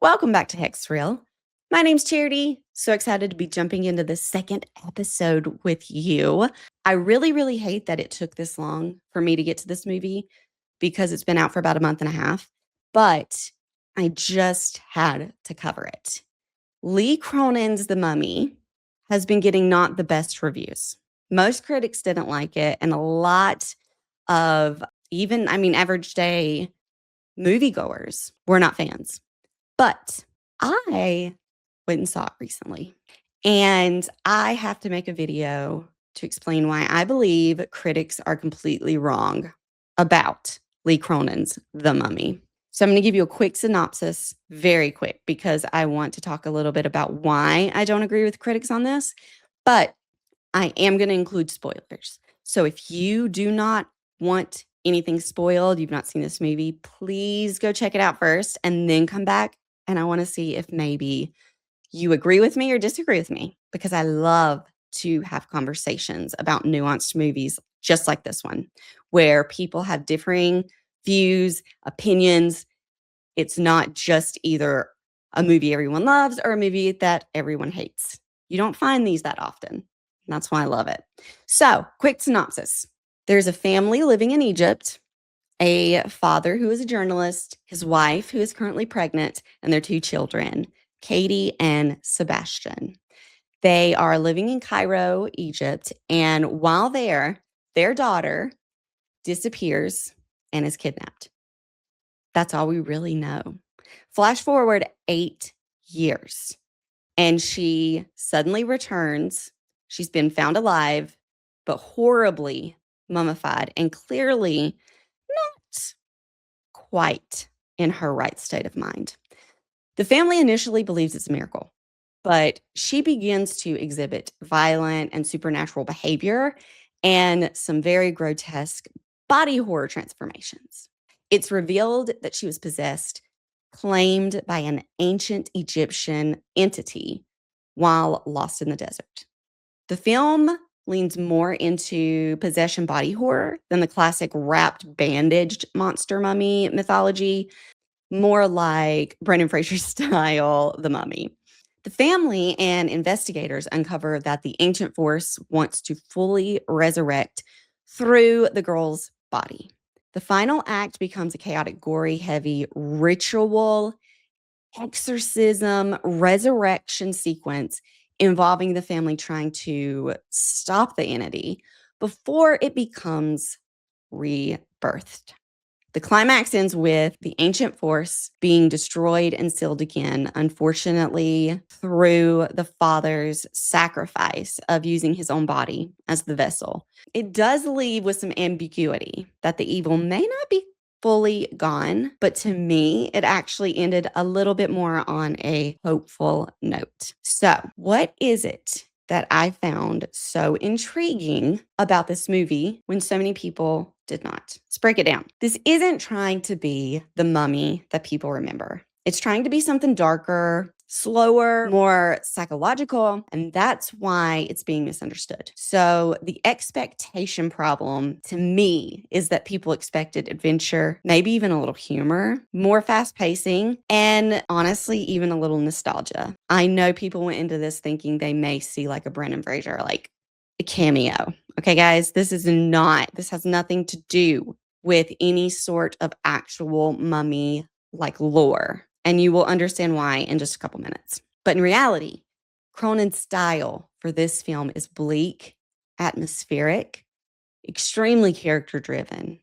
Welcome back to Hex Reel. My name's Charity. So excited to be jumping into the second episode with you. I really hate that it took this long for me to get to this movie because it's been out for about a month and a half, but I just had to cover it. Lee Cronin's The Mummy has been getting not the best reviews. Most critics didn't like it, and a lot of average day moviegoers were not fans. But I went and saw it recently, and I have to make a video to explain why I believe critics are completely wrong about Lee Cronin's The Mummy. So I'm going to give you a quick synopsis, very quick, because I want to talk a little bit about why I don't agree with critics on this, but I am going to include spoilers. So if you do not want anything spoiled, you've not seen this movie, please go check it out first and then come back. And I want to see if maybe you agree with me or disagree with me, because I love to have conversations about nuanced movies just like this one, where people have differing views, opinions. It's not just either a movie everyone loves or a movie that everyone hates. You don't find these that often. And that's why I love it. So, quick synopsis. There's a family living in Egypt, a father who is a journalist, his wife who is currently pregnant, and their two children, Katie and Sebastian. They are living in Cairo, Egypt, and while there, their daughter disappears and is kidnapped. That's all we really know. Flash forward 8 years, and she suddenly returns. She's been found alive, but horribly mummified and clearly not quite in her right state of mind. The family initially believes it's a miracle, but she begins to exhibit violent and supernatural behavior and some very grotesque body horror transformations. It's revealed that she was possessed, claimed by an ancient Egyptian entity while lost in the desert. The film leans more into possession body horror than the classic wrapped, bandaged monster mummy mythology, more like Brendan Fraser's style, The Mummy. The family and investigators uncover that the ancient force wants to fully resurrect through the girl's body. The final act becomes a chaotic, gory, heavy ritual, exorcism, resurrection sequence involving the family trying to stop the entity before it becomes rebirthed. The climax ends with the ancient force being destroyed and sealed again, unfortunately, through the father's sacrifice of using his own body as the vessel. It does leave with some ambiguity that the evil may not be fully gone, but to me, it actually ended a little bit more on a hopeful note. So, what is it that I found so intriguing about this movie when so many people did not? Let's break it down. This isn't trying to be The Mummy that people remember. It's trying to be something darker, slower, more psychological, and that's why it's being misunderstood. So the expectation problem to me is that people expected adventure, maybe even a little humor, more fast pacing, and honestly, even a little nostalgia. I know people went into this thinking they may see like a Brendan Fraser, like a cameo. Okay, guys, this has nothing to do with any sort of actual mummy like lore. And you will understand why in just a couple minutes. But in reality, Cronin's style for this film is bleak, atmospheric, extremely character driven.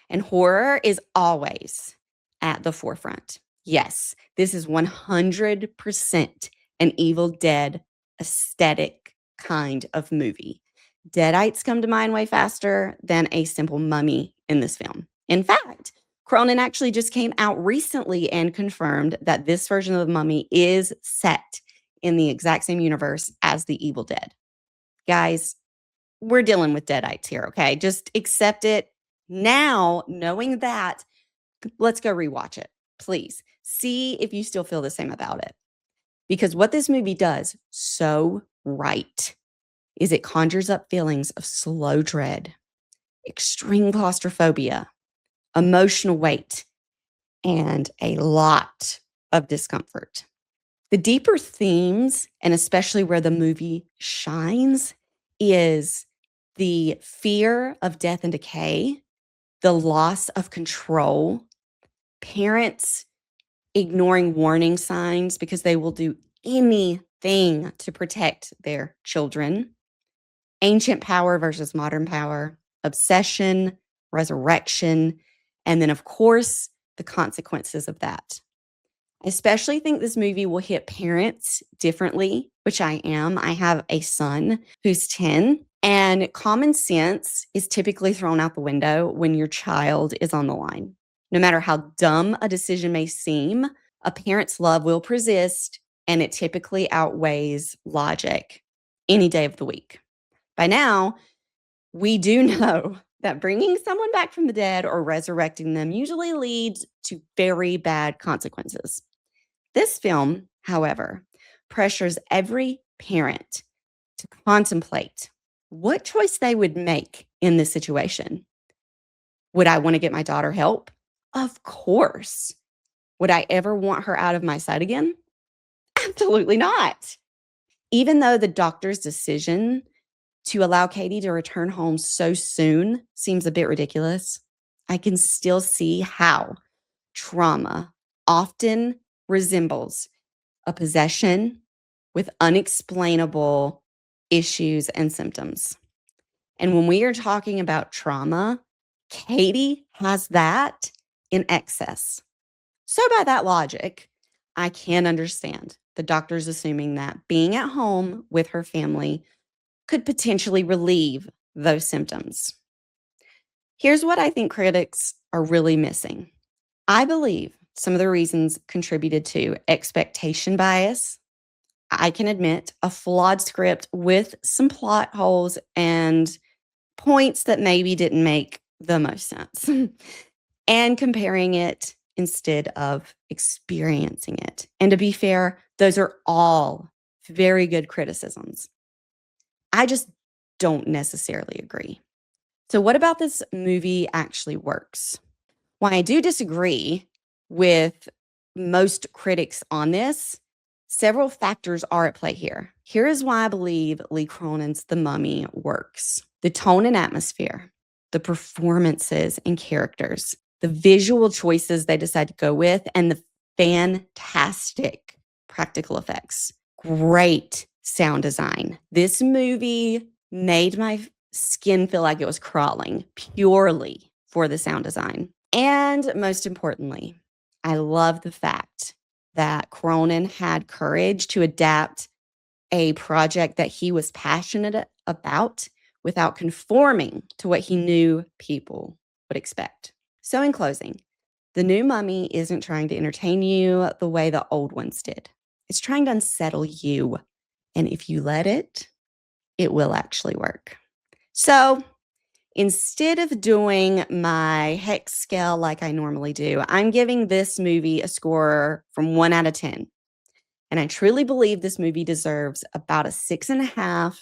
And horror is always at the forefront. Yes, this is 100% an Evil Dead aesthetic kind of movie. Deadites come to mind way faster than a simple mummy in this film. In fact, Cronin actually just came out recently and confirmed that this version of The Mummy is set in the exact same universe as The Evil Dead. Guys, we're dealing with Deadites here, okay? Just accept it. Now, knowing that, let's go rewatch it, please. See if you still feel the same about it. Because what this movie does so right is it conjures up feelings of slow dread, extreme claustrophobia, emotional weight, and a lot of discomfort. The deeper themes, and especially where the movie shines, is the fear of death and decay, the loss of control, parents ignoring warning signs because they will do anything to protect their children, ancient power versus modern power, obsession, resurrection, and then, of course, the consequences of that. I especially think this movie will hit parents differently, which I am. I have a son who's 10, and common sense is typically thrown out the window when your child is on the line. No matter how dumb a decision may seem, a parent's love will persist, and it typically outweighs logic any day of the week. By now, we do know that bringing someone back from the dead or resurrecting them usually leads to very bad consequences. This film, however, pressures every parent to contemplate what choice they would make in this situation. Would I want to get my daughter help? Of course. Would I ever want her out of my sight again? Absolutely not. Even though the doctor's decision to allow Katie to return home so soon seems a bit ridiculous, I can still see how trauma often resembles a possession with unexplainable issues and symptoms. And when we are talking about trauma, Katie has that in excess. So, by that logic, I can understand the doctors assuming that being at home with her family could potentially relieve those symptoms. Here's what I think critics are really missing. I believe some of the reasons contributed to expectation bias. I can admit a flawed script with some plot holes and points that maybe didn't make the most sense, and comparing it instead of experiencing it. And to be fair, those are all very good criticisms. I just don't necessarily agree. So, what about this movie actually works? While I do disagree with most critics on this, several factors are at play here. Here is why I believe Lee Cronin's The Mummy works: the tone and atmosphere, the performances and characters, the visual choices they decide to go with, and the fantastic practical effects. Great sound design. This movie made my skin feel like it was crawling purely for the sound design. And most importantly, I love the fact that Cronin had courage to adapt a project that he was passionate about without conforming to what he knew people would expect. So, in closing, the new Mummy isn't trying to entertain you the way the old ones did. It's trying to unsettle you. And if you let it, it will actually work. So, instead of doing my hex scale like I normally do, I'm giving this movie a score from 1 out of 10. And I truly believe this movie deserves about a 6.5,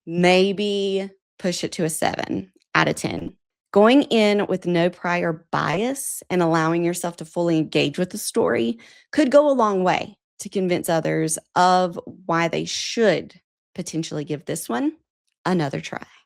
maybe push it to a 7 out of 10. Going in with no prior bias and allowing yourself to fully engage with the story could go a long way to convince others of why they should potentially give this one another try.